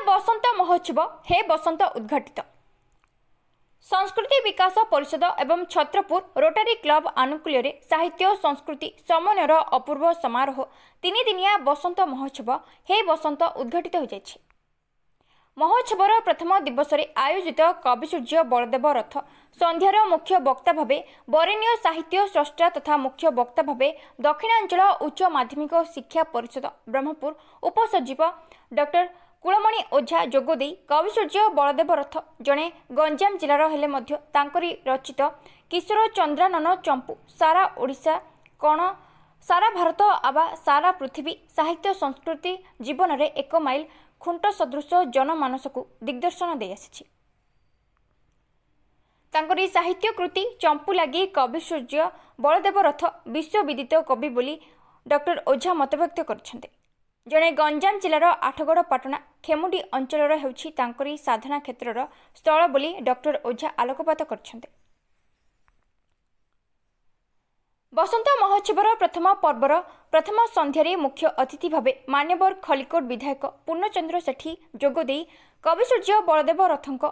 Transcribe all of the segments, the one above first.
बसंत महोत्सव हे बसंत उद्घाटित। संस्कृति विकास परिषद एवं छत्रपुर रोटरी क्लब आनुकूल्य साहित्य संस्कृति समन्वयर अपूर्व समारोह 3 दिनिया बसंत महोत्सव हे बसंत उद्घाटित हो जायछि। महोत्सवर प्रथम दिवस आयोजित कविसूर्य बलदेव रथ संध्यार मुख्य वक्ता भावे बरेण्य साहित्य स्रष्टा तथा मुख्य वक्ता भावे दक्षिणांचल उच्च माध्यमिक शिक्षा परिषद ब्रह्मपुर उपसचिव डॉक्टर कुलमणि ओझा जोगदे कविसूर्य बलदेव रथ जड़े गंजाम जिलार हेले मध्य तांकरी रचित किशोर चंद्रानन चंपू सारा ओडिशा कण सारा भारत आबा सारा पृथ्वी साहित्य संस्कृति जीवन में एक माइल खुंट सदृश जनमानस को दिग्दर्शन दे आसी। तांकरी साहित्य कृति चंपू लगी कविसूर्य बलदेव रथ विश्वविदित कवि बोली डॉक्टर ओझा मतव्यक्त करछन्ते। जड़े गंजाम जिलार आठगड़ पाटना खेमुडी अंचल हेउछि तांकरी साधना क्षेत्रर स्थल बोली डॉक्टर ओझा आलोकपात करछन्ते। बसंत महोत्सवर प्रथम पर्वर प्रथम संध्यारे मुख्य अतिथि भावे मान्यवर खलिकोट विधायक पूर्णचंद्र सेठी जोगदे कविसूर्य बलदेव रथंक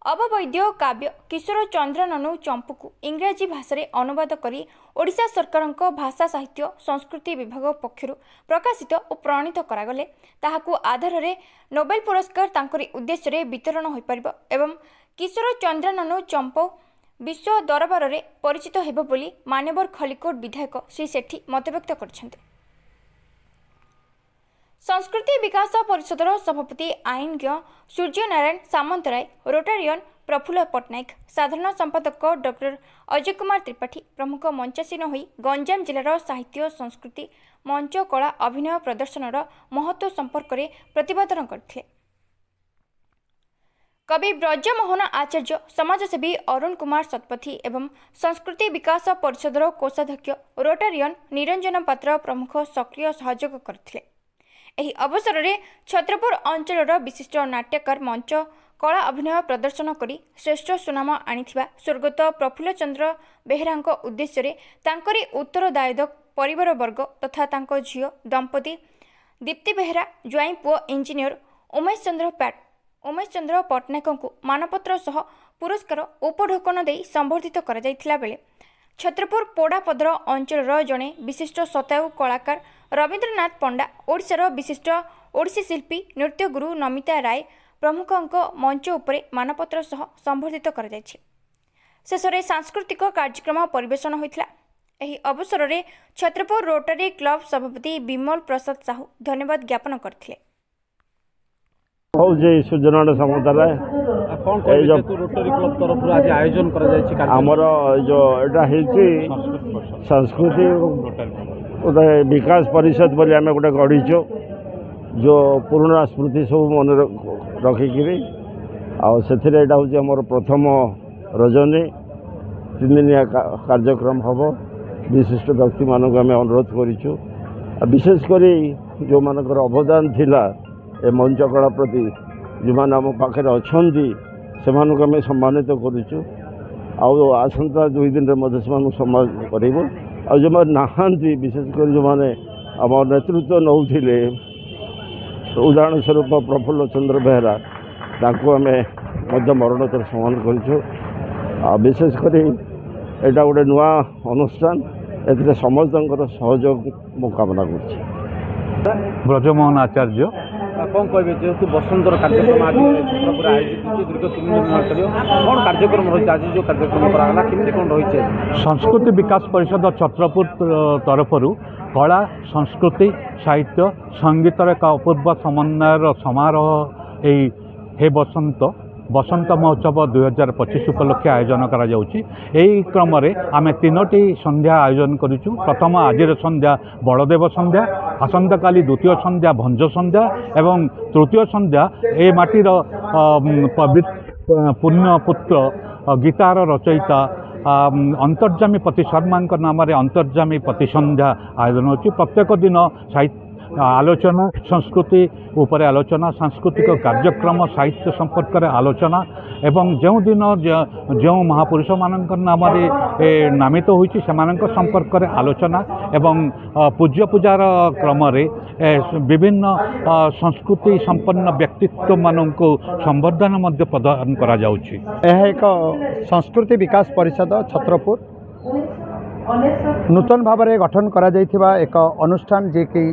अववैद्य काव्य किशोर चंद्राननु चंपू को इंग्राजी भाषा में अनुवाद करी ओडिशा सरकार भाषा साहित्य संस्कृति विभाग पक्षर प्रकाशित और प्रणीत करागले ताहाकु आधार रे नोबेल पुरस्कार तांकरी उद्देश्य वितरण हो पारिबो एवं किशोर चंद्राननु चंपू विश्व दरबार में परिचित हेबो बोली मान्यवर खलिकोट विधायक श्री सेठी मतव्यक्त करछन्ते। संस्कृति विकास परिषदर सभापति आईनज्ञ सूर्यनारायण सामंतराय रोटारियन प्रफुल्ल पट्टनायक साधारण संपादक डॉक्टर अजय कुमार त्रिपाठी प्रमुख मंचासीन होई गंजाम जिलार साहित्य संस्कृति मंच कला अभिनय प्रदर्शनर महत्व संपर्क में प्रतिपादन करथिले। कवि ब्रजमोहन आचार्य समाजसेवी अरुण कुमार शतपथी एवं संस्कृति विकास परिषदर कोषाध्यक्ष रोटारियन निरंजन पात्र प्रमुख सक्रिय सहयोग करथिले। एही अवसर में छत्रपुर अंचल विशिष्ट नाट्यकार मंच कला अभिनय प्रदर्शन करी श्रेष्ठ सुनाम आनिथिबा स्वर्गत प्रफुल्ल चंद्र बेहेरा उद्देश्य तांकरी उत्तरदायी परिवार वर्ग तथा तांको झियो दंपति दीप्ति बेहेरा ज्वाई पुओ इंजीनियर उमेश चंद्र पट्टनायक को मानपत्र सह पुरस्कार उपढोकन दे संबर्धित करा जायथिला बेले छत्रपुर पोड़ापदर अंचल जड़े विशिष्ट शतायु कलाकार रवींद्रनाथ पंडा ओडिशार विशिष्ट ओडिसी शिल्पी नृत्य गुरु नमिता राय प्रमुख मंच उपरे मानपत्र सह संबर्धित करा जायछि। शेषरे सांस्कृतिक कार्यक्रम परिवेशन होइथिला। एही अवसर में छत्रपुर रोटरी क्लब सभापति विमल प्रसाद साहू धन्यवाद ज्ञापन करथिले। सूर्यनारायण सामंतराय रोटरी क्लब तरफ आज आयोजन आमर जो एटा संस्कृति गोटे विकास परिषद बोली आम गोटे गढ़ीचु जो पुराना स्मृति सब मन रखिकी आर हूँ प्रथम रजनी 3 दिनिया कार्यक्रम हम विशिष्ट व्यक्ति मानक आम अनुरोध करूँ विशेषकर जो मानकर अवदान थिला ए मंच कला प्रति जो मैंने आम पाखे अच्छा से सम्मानित करुचु आसंता 2 दिन में सम्मान करूँ आ जो नहांती विशेषकर जो मैंने आम नेतृत्व नौले उदाहरण स्वरूप प्रफुल्ल चंद्र बेहेरा तांको आम मरणोत्तर सम्मान करूँ विशेषकर यहाँ गोटे नुआ अनुष्ठान ए समस्त सहयोग मु कामना कर। ब्रजमोहन आचार्य कौन कहे जेहेतु बसंतर कार्यक्रम आज छत्रपुर आयोजित दीर्घ 3 दिन कौन कार्यक्रम रही आज जो कार्यक्रम कमी कौन रही संस्कृति विकास परिषद छत्रपुर तरफ कला संस्कृति साहित्य संगीतर एक अपूर्व समन्वयर समारोह हे बसंत महोत्सव 2025 उपलक्षे आयोजन करा जाउछि। एही क्रम रे आमे 3टी संध्या आयोजन करिछु। प्रथम आज संध्या बलदेव संध्या, आसंता काली द्वितीय संध्या भंज संध्या एवं तृतीय संध्या ए माटीर पुण्य पुत्र गीतार रचयिता अंतर्जामी पति शर्मा नाम अंतर्जामी पति संध्या आयोजन होछि। प्रत्येक दिन आलोचना संस्कृति उपर आलोचना सांस्कृतिक कार्यक्रम साहित्य संपर्क में आलोचना एवं जो दिन जो महापुरुष मान नाम नामित होती संपर्क में आलोचना एवं पूज्य पूजार क्रम विभिन्न संस्कृति संपन्न व्यक्तित्व मान को संवर्धन प्रदान करा जाउछि। यह एक संस्कृति विकास परिषद छत्रपुर नूतन भाव में गठन करा जाइथिबा एक अनुष्ठान जे कि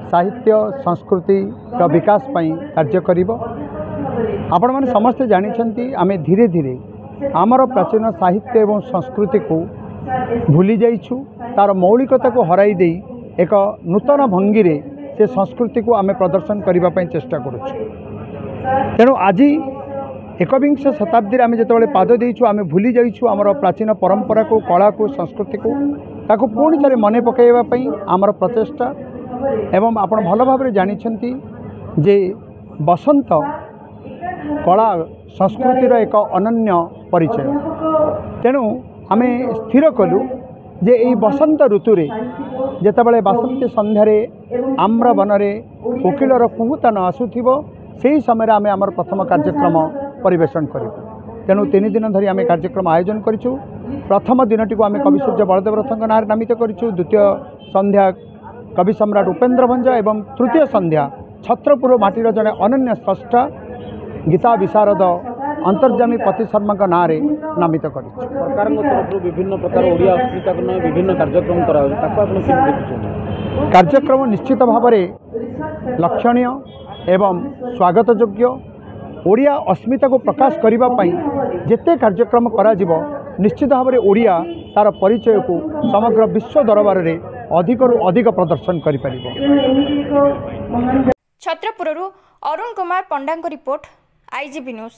साहित्य संस्कृति का विकास पई कार्य करिबो। आपण माने समस्त जानिछंती आमे धीरे धीरे आमर प्राचीन साहित्य एवं संस्कृति को भूली जाइछु, तार मौलिकता को हराई देई एक नूतन भंगी रे से संस्कृति को आमे प्रदर्शन करबा पई चेष्टा करूछु। तेणु आज एकविंश शताब्दी आम जो पाद देचु आम भूली जाइछु आमर प्राचीन परंपरा को कला को संस्कृति को ताको पुणी थे मन पकड़ापी आमर प्रचेष्टा एवं आपण भल भाव जानिछंती जे बसंत कला संस्कृतिर एक अनन्य परिचय। तेणु आम स्थिर कलु जे यही बसंत ऋतु जेतेबेले बासंती संध्यारे आम्र बनरे कोकिलर कुहुतान आसुथिबो से समय आम आमर प्रथम कार्यक्रम परिवेशन करूँ। तेणु 3 दिन धरी आम कार्यक्रम आयोजन करूँ। प्रथम दिनटी को आम कवि सूर्य बलदेव रथों नाँ नामित करूँ, द्वितीय संध्या कवि सम्राट उपेन्द्र भंज एवं तृतीय संध्या छत्रपुर माटीर जड़े अनन्य स्रष्टा गीता विशारद अंतर्जामी पति शर्मा नाँ नामित कर सरकार तरफ विभिन्न प्रकार ओडिया अस्मिता को विभिन्न कार्यक्रम कार्यक्रम निश्चित भाव में लक्षणीय एवं स्वागत योग्य। ओडिया अस्मिता को प्रकाश करने जिते कार्यक्रम करा जिवो निश्चित भाव में ओडिया तार परिचय को समग्र विश्व दरबार में अधिकरू अधिक प्रदर्शन कर पारिबो। छत्रपुररू अरुण कुमार पंडा रिपोर्ट, आईजीबी न्यूज।